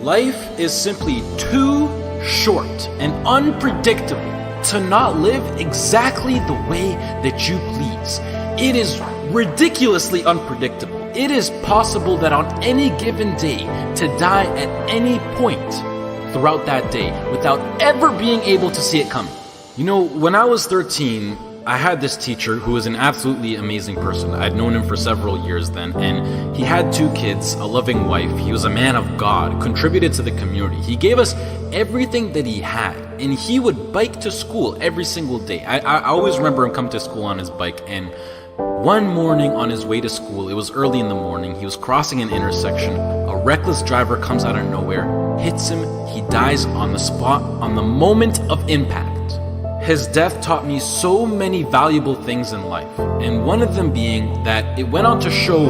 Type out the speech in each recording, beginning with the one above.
Life is simply too short and unpredictable to not live exactly the way that you please. It is ridiculously unpredictable. It is possible that on any given day to die at any point throughout that day without ever being able to see it coming. You know, when I was 13, I had this teacher who was an absolutely amazing person. I'd known him for several years then, and he had 2 kids, a loving wife. He was a man of God, contributed to the community. He gave us everything that he had, and he would bike to school every single day. I always remember him coming to school on his bike, and one morning on his way to school, it was early in the morning, he was crossing an intersection. A reckless driver comes out of nowhere, hits him, he dies on the spot, on the moment of impact. His death taught me so many valuable things in life, and one of them being that it went on to show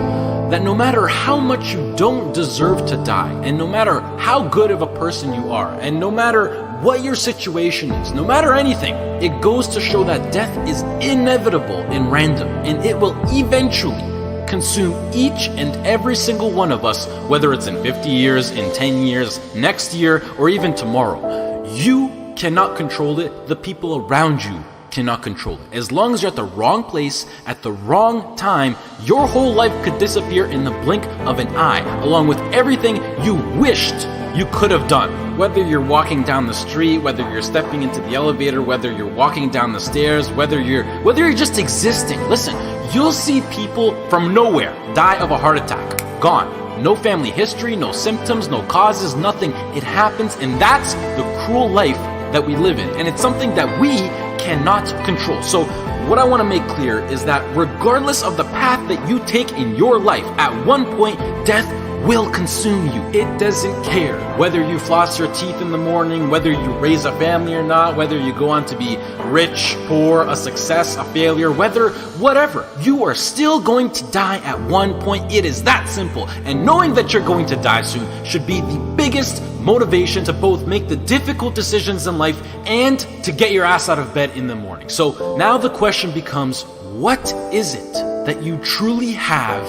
that no matter how much you don't deserve to die, and no matter how good of a person you are, and no matter what your situation is, no matter anything, it goes to show that death is inevitable and random, and it will eventually consume each and every single one of us, whether it's in 50 years, in 10 years, next year, or even tomorrow. You cannot control it. The people around you cannot control it. As long as you're at the wrong place at the wrong time, your whole life could disappear in the blink of an eye, along with everything you wished you could have done. Whether you're walking down the street, whether you're stepping into the elevator, whether you're walking down the stairs, whether you're just existing. Listen, you'll see people from nowhere die of a heart attack. Gone. No family history, no symptoms, no causes, nothing. It happens, and that's the cruel life that we live in, and it's something that we cannot control. So what I want to make clear is that regardless of the path that you take in your life, at one point death will consume you. It doesn't care whether you floss your teeth in the morning, whether you raise a family or not, whether you go on to be rich, poor, a success, a failure, whatever, you are still going to die at one point. It is that simple. And knowing that you're going to die soon should be the biggest motivation to both make the difficult decisions in life and to get your ass out of bed in the morning. So now the question becomes, what is it that you truly have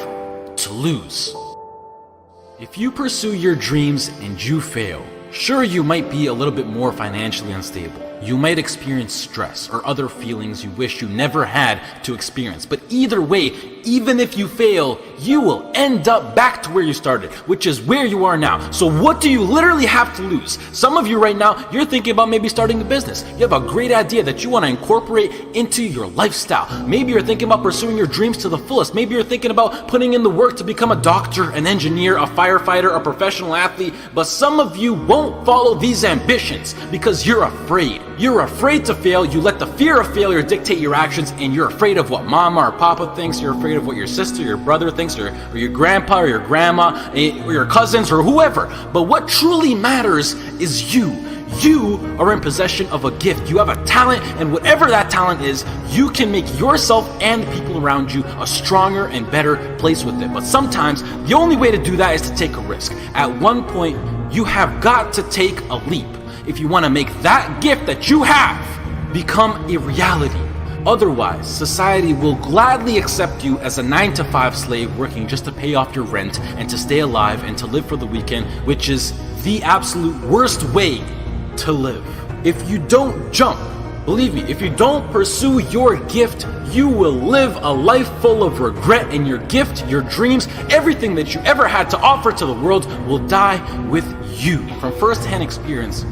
to lose? If you pursue your dreams and you fail, sure, you might be a little bit more financially unstable. You might experience stress or other feelings you wish you never had to experience. But either way, even if you fail, you will end up back to where you started, which is where you are now. So what do you literally have to lose? Some of you right now, you're thinking about maybe starting a business. You have a great idea that you want to incorporate into your lifestyle. Maybe you're thinking about pursuing your dreams to the fullest. Maybe you're thinking about putting in the work to become a doctor, an engineer, a firefighter, a professional athlete. But some of you won't follow these ambitions because you're afraid. You're afraid to fail. You let the fear of failure dictate your actions, and you're afraid of what mama or papa thinks. You're afraid of what your sister, your brother thinks, or your grandpa or your grandma, or your cousins, or whoever. But what truly matters is you. You are in possession of a gift. You have a talent, and whatever that talent is, you can make yourself and the people around you a stronger and better place with it. But sometimes the only way to do that is to take a risk. At one point, you have got to take a leap if you want to make that gift that you have become a reality. Otherwise, society will gladly accept you as a 9-to-5 slave working just to pay off your rent and to stay alive and to live for the weekend, which is the absolute worst way to live. If you don't jump, believe me, if you don't pursue your gift, you will live a life full of regret, and your gift, your dreams, everything that you ever had to offer to the world will die with you. From first-hand experience,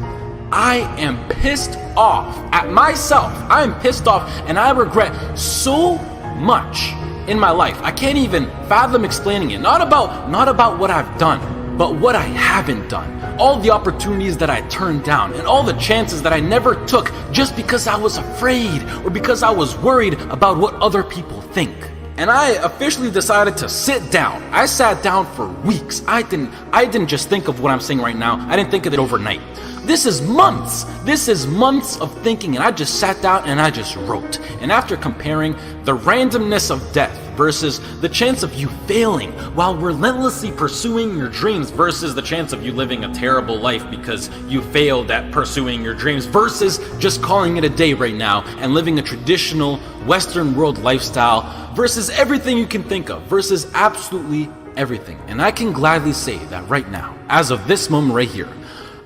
I am pissed off at myself. I am pissed off, and I regret so much in my life. I can't even fathom explaining it. Not about what I've done, but what I haven't done. All the opportunities that I turned down, and all the chances that I never took just because I was afraid or because I was worried about what other people think. And I officially decided to sit down. I sat down for weeks. I didn't just think of what I'm saying right now. I didn't think of it overnight. This is months. This is months of thinking, and I just sat down and I just wrote. And after comparing the randomness of death versus the chance of you failing while relentlessly pursuing your dreams versus the chance of you living a terrible life because you failed at pursuing your dreams versus just calling it a day right now and living a traditional Western world lifestyle versus everything you can think of versus absolutely everything. And I can gladly say that right now, as of this moment right here,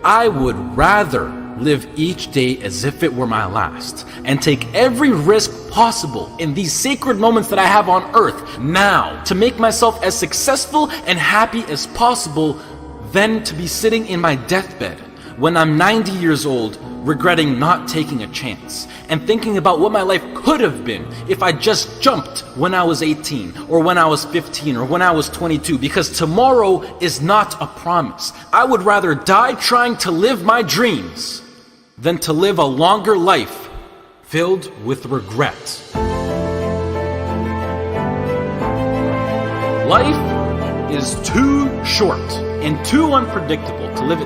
I would rather live each day as if it were my last and take every risk possible in these sacred moments that I have on earth now to make myself as successful and happy as possible than to be sitting in my deathbed when I'm 90 years old regretting not taking a chance and thinking about what my life could have been if I just jumped when I was 18 or when I was 15 or when I was 22, because tomorrow is not a promise. I would rather die trying to live my dreams than to live a longer life filled with regret. Life is too short and too unpredictable to live it